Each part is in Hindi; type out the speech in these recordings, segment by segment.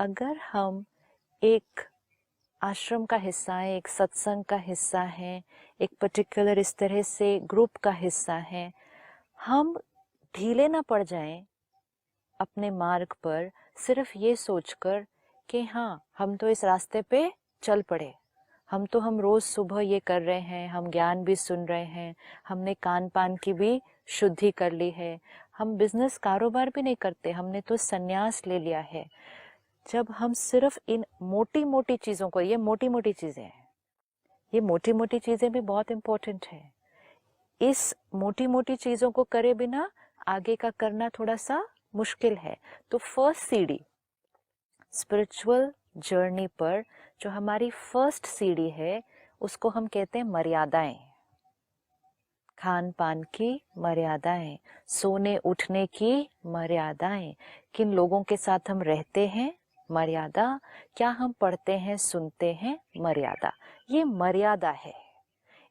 अगर हम एक आश्रम का हिस्सा है, एक सत्संग का हिस्सा है, एक पर्टिकुलर इस तरह से ग्रुप का हिस्सा है, हम ढीले ना पड़ जाएं अपने मार्ग पर सिर्फ ये सोचकर कि हाँ हम तो इस रास्ते पे चल पड़े, हम रोज सुबह ये कर रहे हैं, हम ज्ञान भी सुन रहे हैं, हमने कान पान की भी शुद्धि कर ली है, हम बिजनेस कारोबार भी नहीं करते, हमने तो संन्यास ले लिया है। जब हम सिर्फ इन मोटी मोटी चीजों को, ये मोटी मोटी चीजें हैं, ये मोटी मोटी चीजें भी बहुत इंपॉर्टेंट है, इस मोटी मोटी चीजों को करे बिना आगे का करना थोड़ा सा मुश्किल है। तो फर्स्ट सीढ़ी स्पिरिचुअल जर्नी पर जो हमारी फर्स्ट सीढ़ी है उसको हम कहते हैं मर्यादाएं। खान पान की मर्यादाएं, सोने उठने की मर्यादाएं, किन लोगों के साथ हम रहते हैं मर्यादा, क्या हम पढ़ते हैं सुनते हैं मर्यादा, ये मर्यादा है।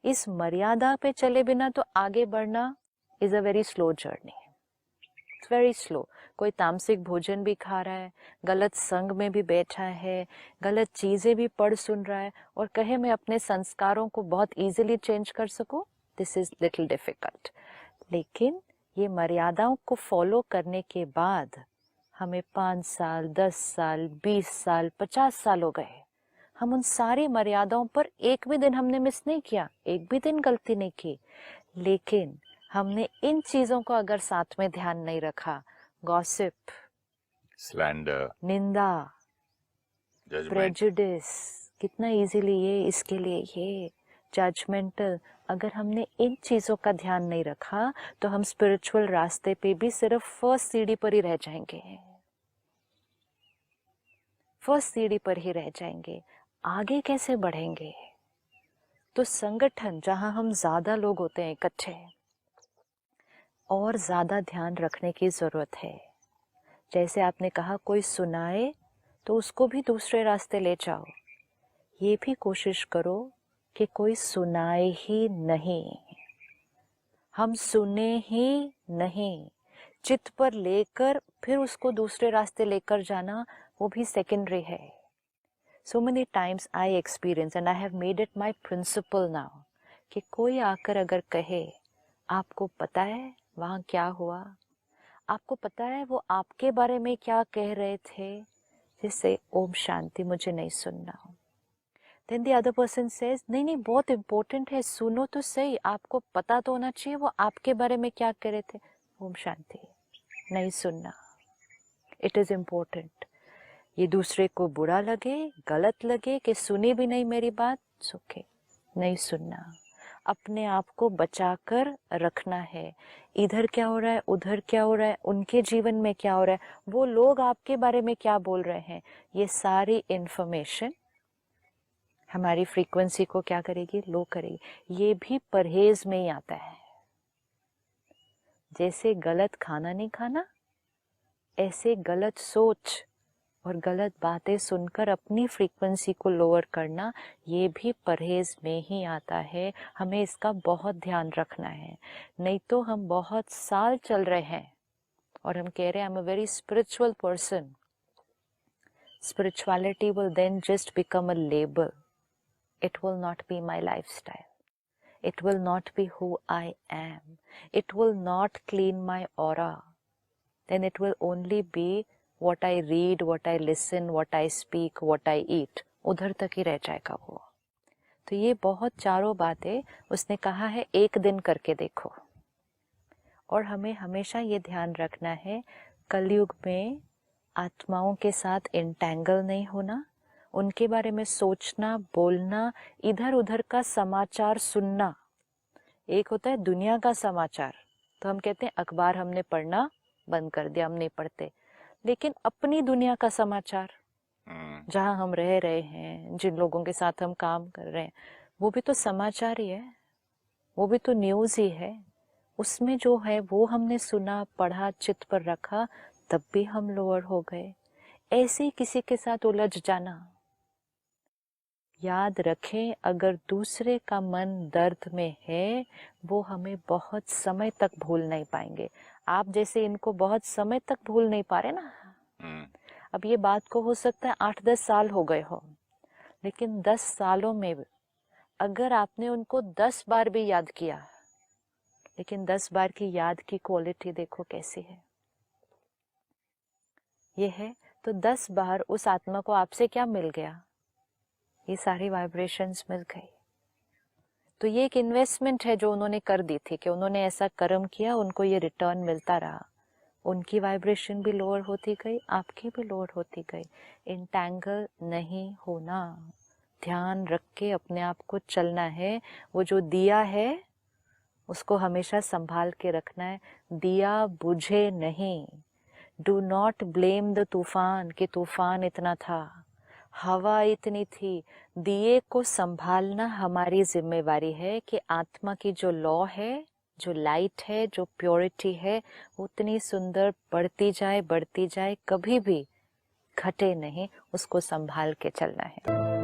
इस मर्यादा पे चले बिना तो आगे बढ़ना is a very slow journey, it's very slow. कोई तामसिक भोजन भी खा रहा है, गलत संग में भी बैठा है, गलत चीजें भी पढ़ सुन रहा है और कहे मैं अपने संस्कारों को बहुत इजीली चेंज कर सकूं, दिस इज लिटिल डिफिकल्ट। लेकिन ये मर्यादाओं को फॉलो करने के बाद हमें 5 साल 10 साल 20 साल 50 साल हो गए, हम उन सारी मर्यादाओं पर एक भी दिन हमने मिस नहीं किया, एक भी दिन गलती नहीं की। लेकिन हमने इन चीजों को अगर साथ में ध्यान नहीं रखा, गॉसिप, स्लैंडर, निंदा, जजमेंट, प्रेजुडिस, कितना इजीली ये इसके लिए ये जजमेंटल, अगर हमने इन चीजों का ध्यान नहीं रखा तो हम स्पिरिचुअल रास्ते पे भी सिर्फ फर्स्ट सीढ़ी पर ही रह जाएंगे, फर्स्ट सीढ़ी पर ही रह जाएंगे, आगे कैसे बढ़ेंगे। तो संगठन जहां हम ज्यादा लोग होते हैं इकट्ठे, और ज्यादा ध्यान रखने की जरूरत है। जैसे आपने कहा कोई सुनाए तो उसको भी दूसरे रास्ते ले जाओ, ये भी कोशिश करो कि कोई सुनाए ही नहीं, हम सुने ही नहीं, चित्त पर लेकर फिर उसको दूसरे रास्ते लेकर जाना वो भी सेकेंडरी है। So many times I experience and I have made it my principle now कि कोई आकर अगर कहे आपको पता है वहां क्या हुआ, आपको पता है वो आपके बारे में क्या कह रहे थे, जिससे ओम शांति, मुझे नहीं सुनना। Then the other person says नहीं नहीं बहुत इम्पोर्टेंट है, सुनो तो सही, आपको पता तो होना चाहिए वो आपके बारे में क्या कह रहे थे। ओम शांति, नहीं सुनना, इट इज इम्पोर्टेंट। ये दूसरे को बुरा लगे, गलत लगे कि सुनी भी नहीं मेरी बात, सुखे नहीं सुनना, अपने आप को बचाकर रखना है। इधर क्या हो रहा है, उधर क्या हो रहा है, उनके जीवन में क्या हो रहा है, वो लोग आपके बारे में क्या बोल रहे हैं, ये सारी इंफॉर्मेशन हमारी फ्रीक्वेंसी को क्या करेगी, लो करेगी। ये भी परहेज में ही आता है। जैसे गलत खाना नहीं खाना, ऐसे गलत सोच और गलत बातें सुनकर अपनी फ्रीक्वेंसी को लोअर करना, ये भी परहेज में ही आता है। हमें इसका बहुत ध्यान रखना है, नहीं तो हम बहुत साल चल रहे हैं और हम कह रहे हैं I am a very spiritual person. Spirituality will then just become a label, it will not be my lifestyle, it will not be who I am, it will not clean my aura, then it will only be what I read, what I listen, what I speak, what I eat, उधर तक ही रह जाएगा वो। तो ये बहुत चारों बातें उसने कहा है एक दिन करके देखो। और हमें हमेशा ये ध्यान रखना है कलयुग में आत्माओं के साथ इंटैंगल नहीं होना, उनके बारे में सोचना, बोलना, इधर उधर का समाचार सुनना। एक होता है दुनिया का समाचार, तो हम कहते हैं अखबार हमने पढ़ना बंद कर दिया, हम नहीं पढ़ते। लेकिन अपनी दुनिया का समाचार, जहां हम रह रहे हैं, जिन लोगों के साथ हम काम कर रहे हैं, वो भी तो समाचार ही है, वो भी तो न्यूज ही है। उसमें जो है वो हमने सुना, पढ़ा, चित्त पर रखा, तब भी हम लोअर हो गए। ऐसे ही किसी के साथ उलझ जाना, याद रखें अगर दूसरे का मन दर्द में है, वो हमें बहुत समय तक भूल नहीं पाएंगे। आप जैसे इनको बहुत समय तक भूल नहीं पा रहे ना, अब ये बात को हो सकता है 8-10 साल हो गए हो, लेकिन 10 सालों में अगर आपने उनको 10 बार भी याद किया, लेकिन 10 बार की याद की क्वालिटी देखो कैसी है। ये है तो 10 बार उस आत्मा को आपसे क्या मिल गया, ये सारी वाइब्रेशंस मिल गई। तो ये एक इन्वेस्टमेंट है जो उन्होंने कर दी थी कि उन्होंने ऐसा कर्म किया, उनको ये रिटर्न मिलता रहा। उनकी वाइब्रेशन भी लोअर होती गई, आपकी भी लोअर होती गई। इंटैंगल नहीं होना, ध्यान रख के अपने आप को चलना है। वो जो दिया है उसको हमेशा संभाल के रखना है, दिया बुझे नहीं। डू नॉट ब्लेम द तूफान कि तूफान इतना था, हवा इतनी थी। दिए को संभालना हमारी जिम्मेवारी है कि आत्मा की जो लॉ है, जो लाइट है, जो प्योरिटी है, उतनी सुंदर बढ़ती जाए, कभी भी घटे नहीं, उसको संभाल के चलना है।